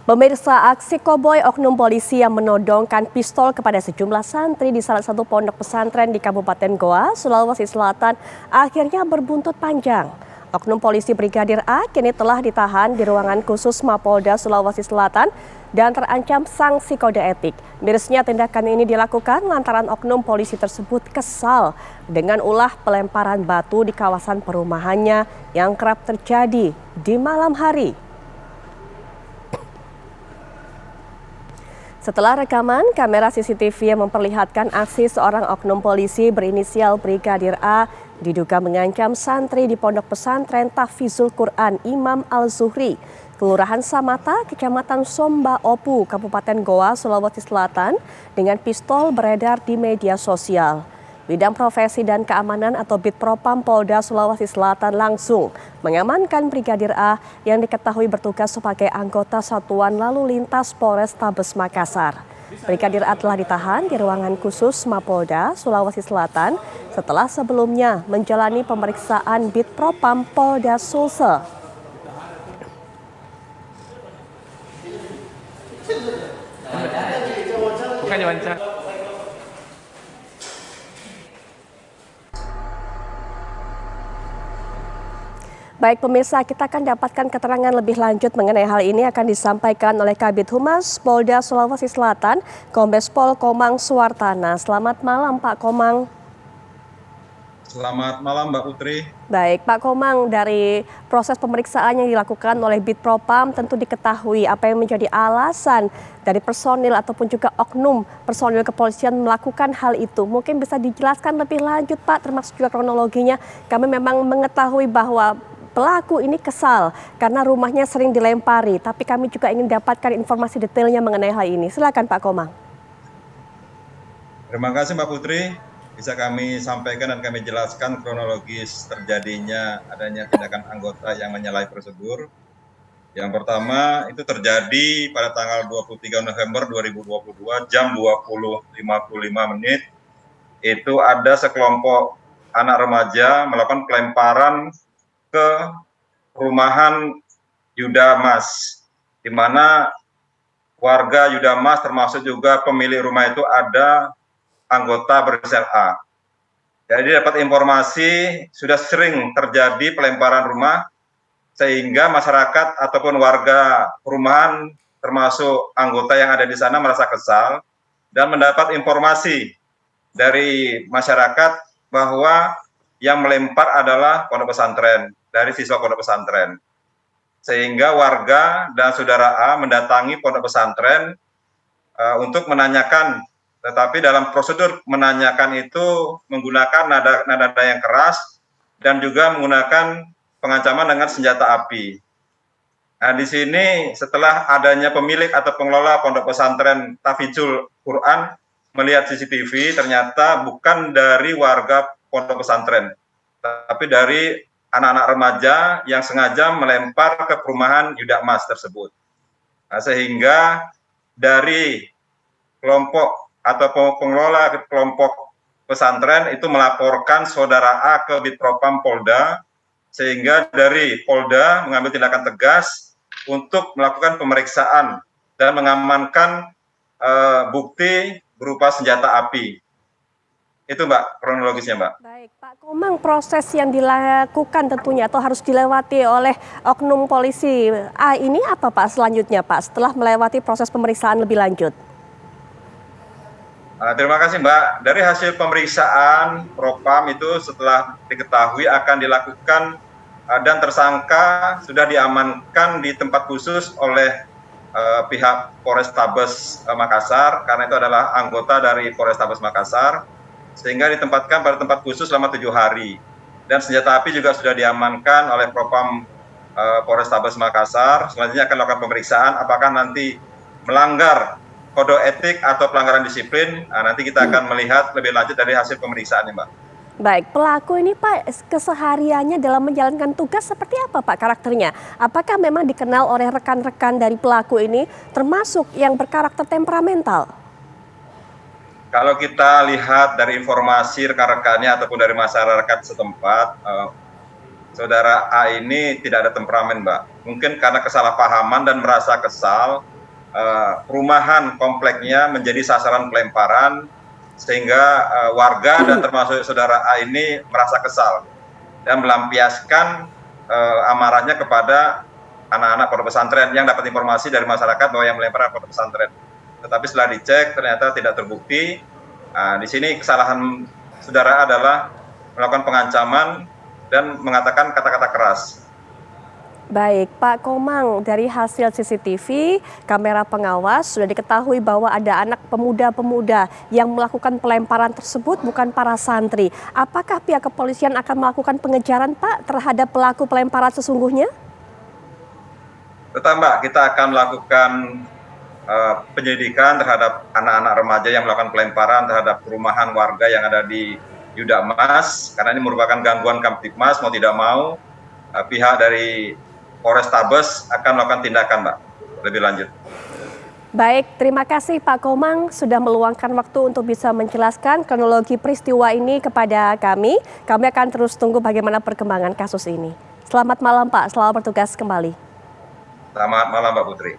Pemirsa, aksi koboi oknum polisi yang menodongkan pistol kepada sejumlah santri di salah satu pondok pesantren di Kabupaten Goa, Sulawesi Selatan akhirnya berbuntut panjang. Oknum polisi Brigadir A kini telah ditahan di ruangan khusus Mapolda Sulawesi Selatan dan terancam sanksi kode etik. Mirisnya tindakan ini dilakukan lantaran oknum polisi tersebut kesal dengan ulah pelemparan batu di kawasan perumahannya yang kerap terjadi di malam hari. Setelah rekaman kamera CCTV yang memperlihatkan aksi seorang oknum polisi berinisial Brigadir A diduga mengancam santri di pondok pesantren Tahfizul Quran Imam Al-Zuhri, Kelurahan Samata, Kecamatan Somba Opu, Kabupaten Goa, Sulawesi Selatan dengan pistol beredar di media sosial. Bidang Profesi dan Keamanan atau Bitpropam Polda Sulawesi Selatan langsung mengamankan Brigadir A yang diketahui bertugas sebagai anggota Satuan Lalu Lintas Polrestabes Makassar. Brigadir A telah ditahan di ruangan khusus Mapolda Sulawesi Selatan setelah sebelumnya menjalani pemeriksaan Bitpropam Polda Sulsel. Bukannya wawancara. Baik pemirsa, kita akan dapatkan keterangan lebih lanjut mengenai hal ini akan disampaikan oleh Kabid Humas Polda Sulawesi Selatan, Kombes Pol Komang Suwartana. Selamat malam Pak Komang. Selamat malam Mbak Putri. Baik Pak Komang, dari proses pemeriksaan yang dilakukan oleh Bitpropam tentu diketahui apa yang menjadi alasan dari personil ataupun juga oknum personil kepolisian melakukan hal itu. Mungkin bisa dijelaskan lebih lanjut Pak, termasuk juga kronologinya. Kami memang mengetahui bahwa pelaku ini kesal karena rumahnya sering dilempari, tapi kami juga ingin dapatkan informasi detailnya mengenai hal ini. Silakan Pak Komang. Terima kasih Mbak Putri. Bisa kami sampaikan dan kami jelaskan kronologis terjadinya adanya tindakan anggota yang menyalahi prosedur. Yang pertama itu terjadi pada tanggal 23 November 2022 jam 20.55 menit. Itu ada sekelompok anak remaja melakukan pelemparan ke perumahan Yudamas, di mana warga Yudamas termasuk juga pemilik rumah itu ada anggota berinisial A. Jadi dapat informasi sudah sering terjadi pelemparan rumah sehingga masyarakat ataupun warga perumahan termasuk anggota yang ada di sana merasa kesal dan mendapat informasi dari masyarakat bahwa yang melempar adalah pondok pesantren, dari siswa pondok pesantren. Sehingga warga dan saudara A mendatangi pondok pesantren untuk menanyakan, tetapi dalam prosedur menanyakan itu menggunakan nada yang keras dan juga menggunakan pengancaman dengan senjata api. Nah, di sini setelah adanya pemilik atau pengelola pondok pesantren Tahfizul Quran melihat CCTV, ternyata bukan dari warga pondok pesantren, tapi dari anak-anak remaja yang sengaja melempar ke perumahan Yudamas tersebut. Nah, sehingga dari kelompok atau pengelola kelompok pesantren itu melaporkan saudara A ke Bitpropam Polda, sehingga dari Polda mengambil tindakan tegas untuk melakukan pemeriksaan dan mengamankan bukti berupa senjata api. Itu Mbak, kronologisnya Mbak. Baik, Pak Komang, proses yang dilakukan tentunya atau harus dilewati oleh oknum polisi A ini apa Pak selanjutnya Pak setelah melewati proses pemeriksaan lebih lanjut? Terima kasih Mbak. Dari hasil pemeriksaan Propam itu setelah diketahui akan dilakukan dan tersangka sudah diamankan di tempat khusus oleh pihak Polrestabes Makassar karena itu adalah anggota dari Polrestabes Makassar, sehingga ditempatkan pada tempat khusus selama 7 hari. Dan senjata api juga sudah diamankan oleh Propam Polrestabes Makassar. Selanjutnya akan melakukan pemeriksaan apakah nanti melanggar kode etik atau pelanggaran disiplin. Nah, nanti kita akan melihat lebih lanjut dari hasil pemeriksaan Mbak. Baik, pelaku ini Pak kesehariannya dalam menjalankan tugas seperti apa Pak karakternya? Apakah memang dikenal oleh rekan-rekan dari pelaku ini termasuk yang berkarakter temperamental? Kalau kita lihat dari informasi rekan-rekannya ataupun dari masyarakat setempat, saudara A ini tidak ada temperamen Mbak. Mungkin karena kesalahpahaman dan merasa kesal, perumahan kompleknya menjadi sasaran pelemparan, sehingga warga dan termasuk saudara A ini merasa kesal dan melampiaskan amarahnya kepada anak-anak pondok pesantren yang dapat informasi dari masyarakat bahwa yang melempar adalah pondok pesantren. Tetapi setelah dicek ternyata tidak terbukti. Di sini kesalahan saudara adalah melakukan pengancaman dan mengatakan kata-kata keras. Baik, Pak Komang, dari hasil CCTV, kamera pengawas sudah diketahui bahwa ada anak pemuda-pemuda yang melakukan pelemparan tersebut bukan para santri. Apakah pihak kepolisian akan melakukan pengejaran, Pak, terhadap pelaku pelemparan sesungguhnya? Tetap Mbak, kita akan melakukan penyelidikan terhadap anak-anak remaja yang melakukan pelemparan terhadap perumahan warga yang ada di Yudamas, karena ini merupakan gangguan Kamtibmas, mau tidak mau pihak dari Polrestabes akan melakukan tindakan, Mbak, lebih lanjut. Baik, terima kasih Pak Komang sudah meluangkan waktu untuk bisa menjelaskan kronologi peristiwa ini kepada kami. Kami akan terus tunggu bagaimana perkembangan kasus ini. Selamat malam Pak, selamat bertugas kembali. Selamat malam Mbak Putri.